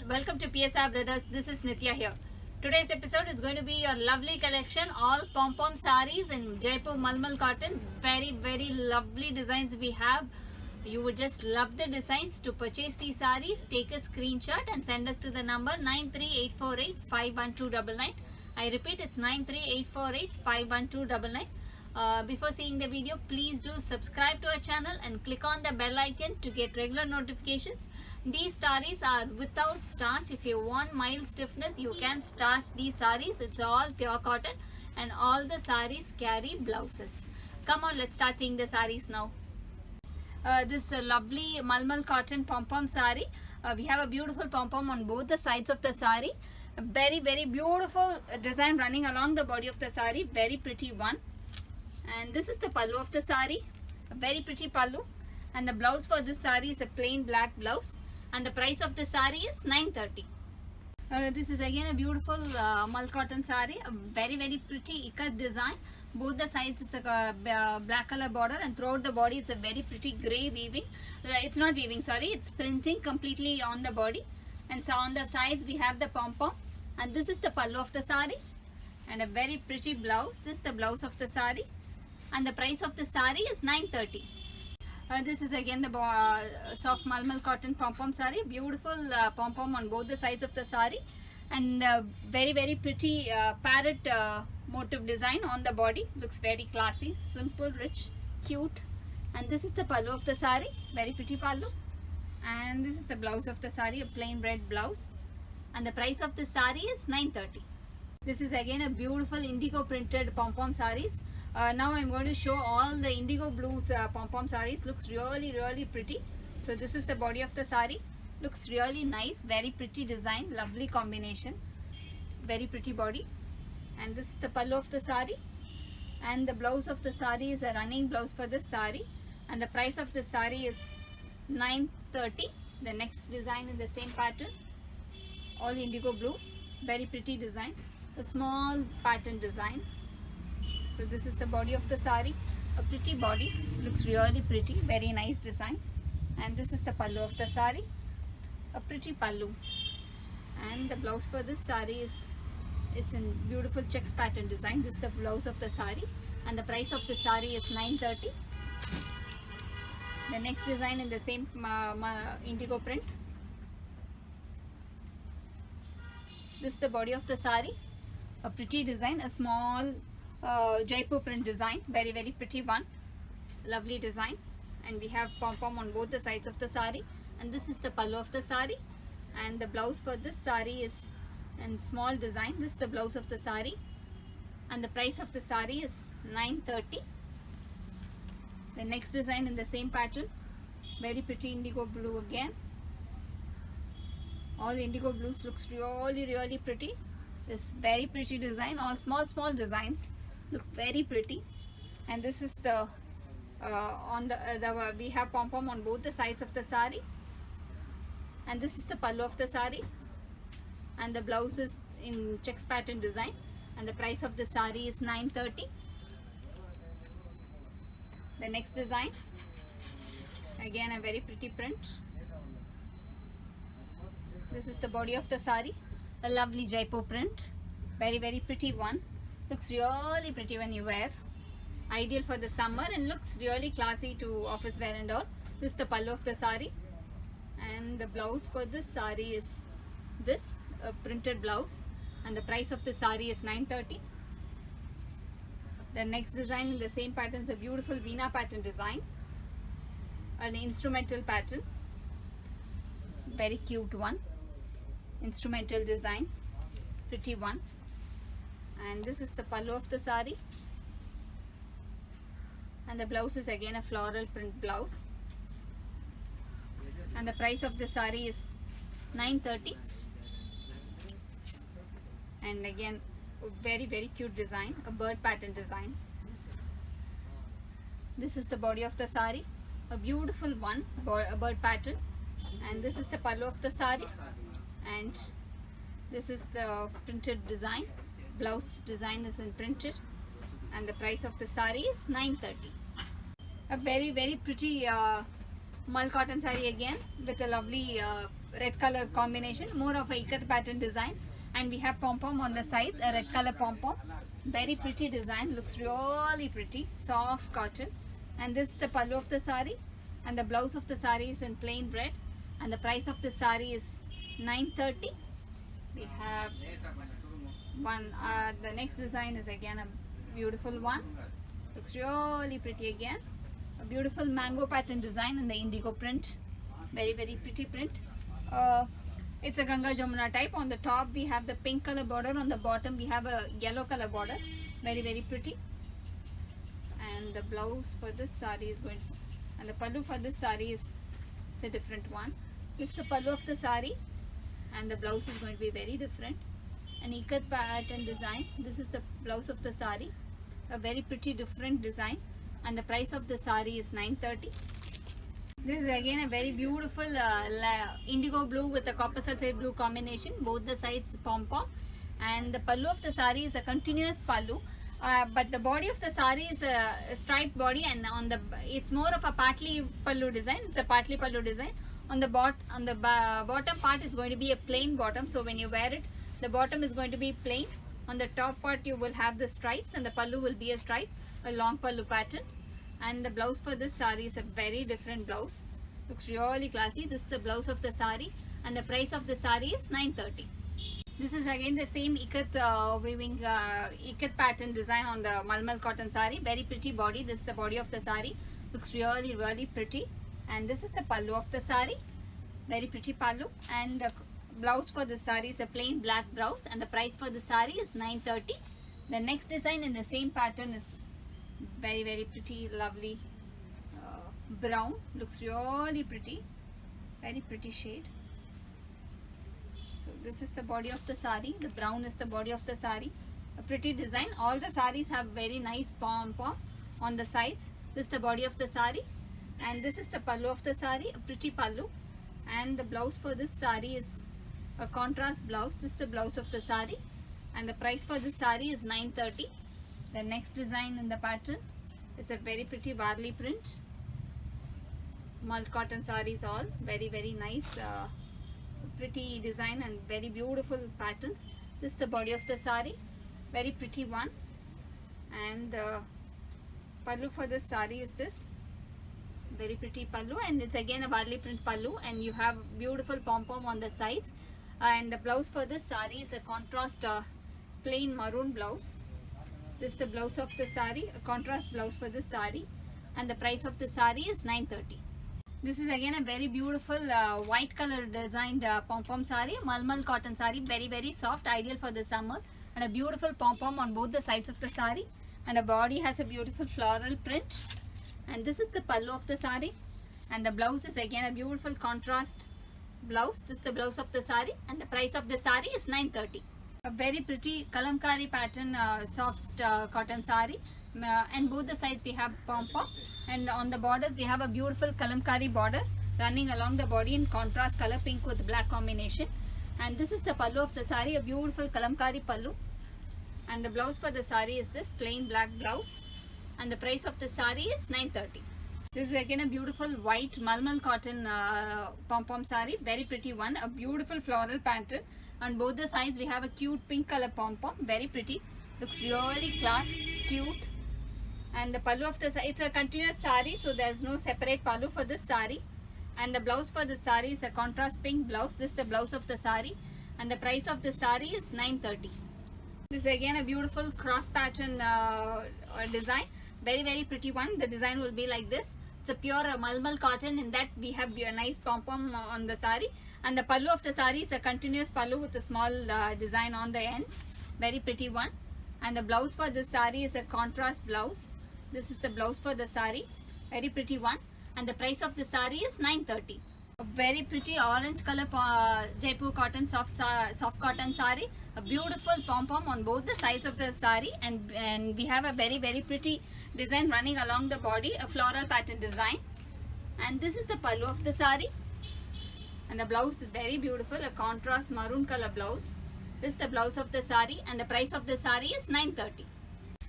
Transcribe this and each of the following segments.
welcome to PSR Brothers. This is Nitya here. Today's episode is going to be a lovely collection, all pom-pom sarees in Jaipur Malmal cotton. Very lovely designs we have. You would just love the designs. To purchase these sarees, take a screenshot and send us to the number 938485129. I repeat, it's 938485129. Before seeing the video, please do subscribe to our channel and click on the bell icon to get regular notifications. These sarees are without starch. If you want mild stiffness, you can starch these sarees. It's all pure cotton and all the sarees carry blouses. Come on, let's start seeing the sarees now. This lovely Malmal cotton pom-pom saree. We have a beautiful pom-pom on both the sides of the saree. A very beautiful design running along the body of the saree. Very pretty one. And this is the pallu of the saree. A very pretty pallu. And the blouse for this saree is a plain black blouse. And the price of the saree is 930. This is again a beautiful mal cotton saree. A very pretty ikat design. Both the sides it's a black color border, and throughout the body it's a very pretty grey weaving. It's not weaving, sorry. It's printing completely on the body. And so on the sides we have the pom-pom. And this is the pallu of the saree. And a very pretty blouse. This is the blouse of the saree. And the price of the saree is 930. This is again the soft malmal cotton pom-pom saree. Beautiful pom-pom on both the sides of the saree. And very pretty parrot motif design on the body. Looks very classy, simple, rich, cute. And this is the pallu of the saree. Very pretty pallu. And this is the blouse of the saree, a plain red blouse. And the price of the saree is 930. This is again a beautiful indigo printed pom-pom sarees. Now I'm going to show all the indigo blues pom-pom sarees. Looks really pretty. So this is the body of the saree. Looks really nice. Very pretty design. Lovely combination. Very pretty body. And this is the pallu of the saree. And the blouse of the saree is a running blouse for this saree. And the price of the saree is 930. The next design in the same pattern. All indigo blues. Very pretty design. A small pattern design. So this is the body of the saree. A pretty body. Looks really pretty. Very nice design. And this is the pallu of the saree. A pretty pallu. And the blouse for this saree is in beautiful checks pattern design. This is the blouse of the saree. And the price of the saree is 930. The next design in the same indigo print. This is the body of the saree. A pretty design. A small Jaipur print design. Very pretty one. Lovely design. And we have pom-pom on both the sides of the saree. And this is the pallu of the saree. And the blouse for this saree is in small design. This is the blouse of the saree. And the price of the saree is 930. The next design in the same pattern. Very pretty indigo blue again. All indigo blues looks really pretty. This very pretty design. All small designs. Look very pretty. And this is the we have pom-pom on both the sides of the saree. And this is the pallu of the saree. And the blouse is in checks pattern design. And the price of the saree is 930. The next design. Again a very pretty print. This is the body of the saree. A lovely Jaipur print. Very pretty one. Looks really pretty when you wear. Ideal for the summer and looks really classy to office wear and all. This is the pallu of the saree. And the blouse for this saree is this printed blouse. And the price of the saree is 930. The next design in the same pattern is a beautiful Veena pattern design. An instrumental pattern. Very cute one. Instrumental design. Pretty one. And this is the pallu of the saree. And the blouse is again a floral print blouse. And the price of the saree is 930. And again very cute design. A bird pattern design. This is the body of the saree. A beautiful one. A bird pattern. And this is the pallu of the saree. And this is the printed design. Blouse design is in printed. And the price of the saree is 930. A very pretty mal cotton saree again with a lovely red color combination, more of a ikat pattern design, and we have pom pom on the sides, a red color pom pom. Very pretty design, looks really pretty, soft cotton. And this is the pallu of the sari, and the blouse of the sari is in plain red, and the price of the sari is 930. We have one, the next design is again a beautiful one, looks really pretty again, a beautiful mango pattern design in the indigo print, very pretty print. It's a Ganga Jamuna type. On the top we have the pink color border, on the bottom we have a yellow color border, very pretty. And the blouse for this sari is going, and the pallu for this sari is, it's a different one. This is the pallu of the sari, and the blouse is going to be very different, an ikat pattern design. This is the blouse of the sari, a very pretty different design, and the price of the sari is 930. This is again a very beautiful indigo blue with a copper sulphate blue combination, both the sides pom pom, and the pallu of the sari is a continuous pallu, but the body of the sari is a striped body, and on the, it's more of a partly pallu design. It's a partly pallu design. On the bottom part is going to be a plain bottom, so when you wear it, the bottom is going to be plain. On the top part you will have the stripes, and the pallu will be a stripe, a long pallu pattern. And the blouse for this sari is a very different blouse, looks really classy. This is the blouse of the sari, and the price of the sari is 930. This is again the same ikat weaving ikat pattern design on the malmal cotton sari, very pretty body. This is the body of the sari, looks really pretty. And this is the pallu of the sari, very pretty pallu. And the blouse for the sari is a plain black blouse, and the price for the sari is 930. The next design in the same pattern is very pretty, lovely brown, looks really pretty, very pretty shade. So this is the body of the sari, the brown is the body of the sari, a pretty design. All the saris have very nice pom pom on the sides. This is the body of the sari, and this is the pallu of the sari, a pretty pallu. And the blouse for this sari is a contrast blouse. This is the blouse of the sari, and the price for this sari is 930. The next design in the pattern is a very pretty barley print, malt cotton saris, all very nice, pretty design and very beautiful patterns. This is the body of the sari, very pretty one. And the pallu for this sari is this, very pretty pallu, and it's again a barley print pallu, and you have beautiful pom pom on the sides. And the blouse for this sari is a contrast plain maroon blouse. This is the blouse of the sari, a contrast blouse for this sari, and the price of the sari is 930. This is again a very beautiful white color designed pom pom sari, malmal cotton sari, very soft, ideal for the summer, and a beautiful pom pom on both the sides of the sari, and a body has a beautiful floral print. And this is the pallu of the sari, and the blouse is again a beautiful contrast blouse. This is the blouse of the sari, and the price of the sari is 930. A very pretty kalamkari pattern soft cotton sari, and both the sides we have pom pom, and on the borders we have a beautiful kalamkari border running along the body in contrast color pink with black combination. And this is the pallu of the sari, a beautiful kalamkari pallu, and the blouse for the sari is this plain black blouse, and the price of the sari is 930. This is again a beautiful white malmal cotton pom pom sari, very pretty one, a beautiful floral pattern. On both the sides we have a cute pink color pom pom, very pretty, looks really class, cute. And the pallu of the sari, it's a continuous sari, so there's no separate pallu for this sari. And the blouse for the sari is a contrast pink blouse. This is the blouse of the sari, and the price of the sari is 930. This is again a beautiful cross pattern design, very pretty one. The design will be like this. It's a pure malmal cotton, in that we have a nice pom pom on the sari, and the pallu of the sari is a continuous pallu with a small design on the ends, very pretty one. And the blouse for this sari is a contrast blouse. This is the blouse for the sari, very pretty one, and the price of the sari is 930. A very pretty orange color Jaipur cotton soft cotton sari, a beautiful pom pom on both the sides of the sari, and we have a very pretty design running along the body, a floral pattern design. And this is the pallu of the sari, and the blouse is very beautiful, a contrast maroon color blouse. This is the blouse of the sari, and the price of the sari is 930.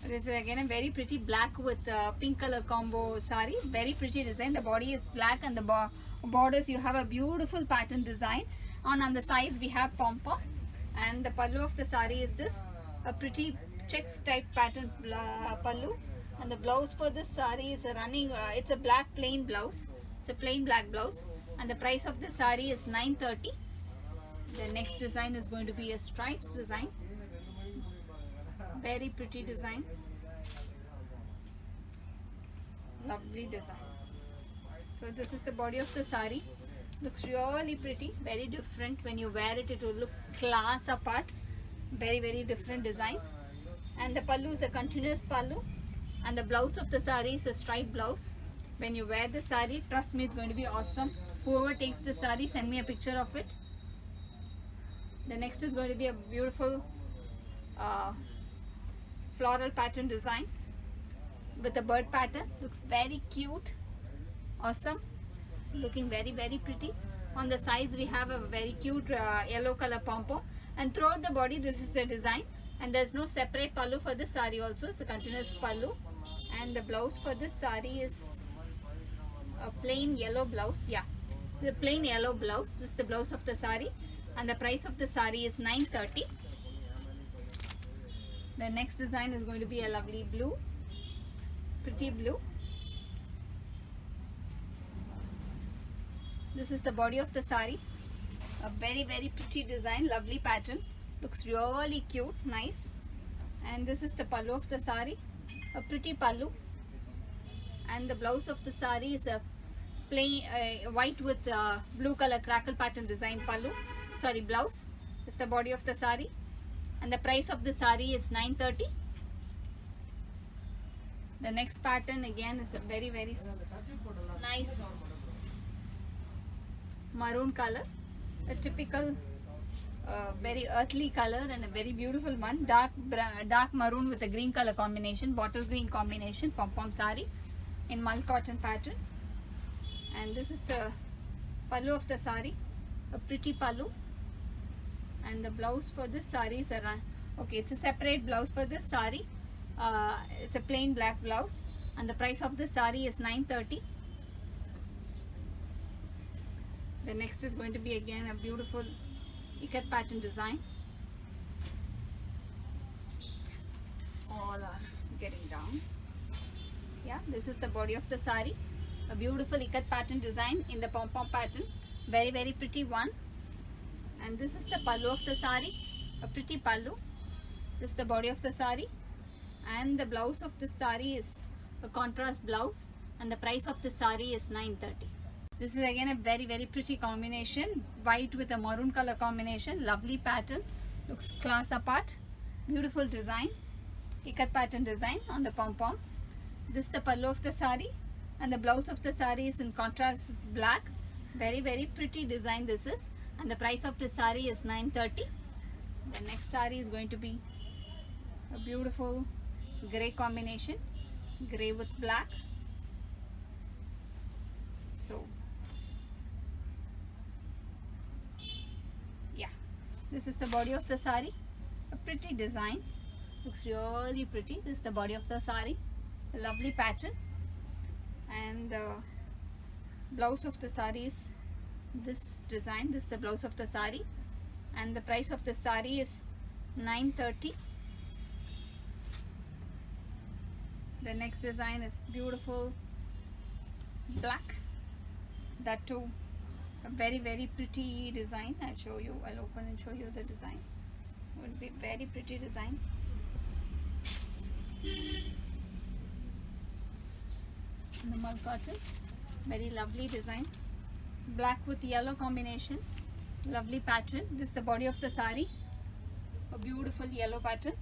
This is again a very pretty black with pink color combo sari, very pretty design. The body is black, and the borders you have a beautiful pattern design. On the sides we have pom-pom, and the pallu of the sari is this, a pretty checks type pattern pallu, and the blouse for this sari is a running, it's a black plain blouse. It's a plain black blouse, and the price of this sari is 930. The next design is going to be a stripes design. Very pretty design. Lovely design. So this is the body of the sari. Looks really pretty, very different. When you wear it, it will look class apart. Very, very different design. And the pallu is a continuous pallu, and the blouse of the sari is a striped blouse. When you wear the sari, trust me, it's going to be awesome. Whoever takes the sari, send me a picture of it. The next is going to be a beautiful floral pattern design with a bird pattern. Looks very cute, awesome, looking very, very pretty. On the sides we have a very cute yellow color pom-pom, and throughout the body this is the design. And there's no separate pallu for this sari also. It's a continuous pallu, and the blouse for this sari is a plain yellow blouse. Yeah, the plain yellow blouse. This is the blouse of the sari, and the price of the sari is 930. The next design is going to be a lovely blue, pretty blue. This is the body of the sari, a very, very pretty design, lovely pattern. Looks really cute, nice. And this is the pallu of the sari, a pretty pallu. And the blouse of the sari is a plain white with blue color crackle pattern design pallu. Sorry, blouse. This is the body of the sari, and the price of the sari is 930. The next pattern again is a very, very nice maroon color, a typical very earthly color, and a very beautiful one. Dark maroon with a green color combination, bottle green combination, pom-pom sari in mul cotton pattern. And this is the pallu of the sari, a pretty pallu. And the blouse for this sari is it's a separate blouse for this sari. It's a plain black blouse, and the price of this sari is 930. The next is going to be again a beautiful ikat pattern design. All are getting down. Yeah, this is the body of the sari, a beautiful ikat pattern design in the pom-pom pattern. Very, very pretty one. And this is the pallu of the sari, a pretty pallu. This is the body of the sari, and the blouse of this sari is a contrast blouse, and the price of the sari is 930. This is again a very, very pretty combination, white with a maroon color combination. Lovely pattern, looks class apart, beautiful design, ikat pattern design on the pom-pom. This is the pallu of the sari, and the blouse of the sari is in contrast black. Very, very pretty design this is, and the price of this sari is 930. The next sari is going to be a beautiful grey combination, grey with black. So yeah, this is the body of the sari, a pretty design, looks really pretty. This is the body of the sari, a lovely pattern, and the blouse of the sari is this design. This is the blouse of the sari, and the price of the sari is 930. The next design is beautiful black, that too a very, very pretty design. I'll show you, I'll open and show you the design. It would be very pretty design. The mul cotton, very lovely design, black with yellow combination, lovely pattern. This is the body of the sari, a beautiful yellow pattern,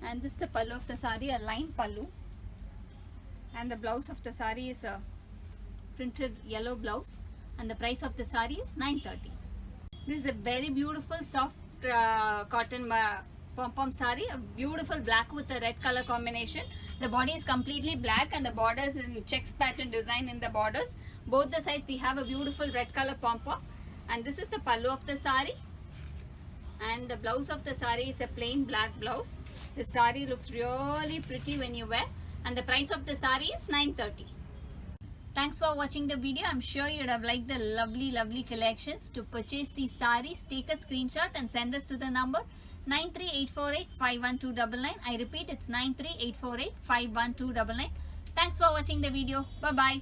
and this is the pallu of the sari, a line pallu, and the blouse of the sari is a printed yellow blouse, and the price of the sari is 930. This is a very beautiful soft cotton pom-pom sari, a beautiful black with a red color combination. The body is completely black, and the borders in checks pattern design in the borders. Both the sides we have a beautiful red color pom-pom, and this is the pallu of the sari, and the blouse of the sari is a plain black blouse. The sari looks really pretty when you wear, and the price of the sari is 930. Thanks for watching the video. I'm sure you'd have liked the lovely collections. To purchase these sarees, take a screenshot and send us to the number 938485129. I repeat, it's 938485129. Thanks for watching the video. Bye bye.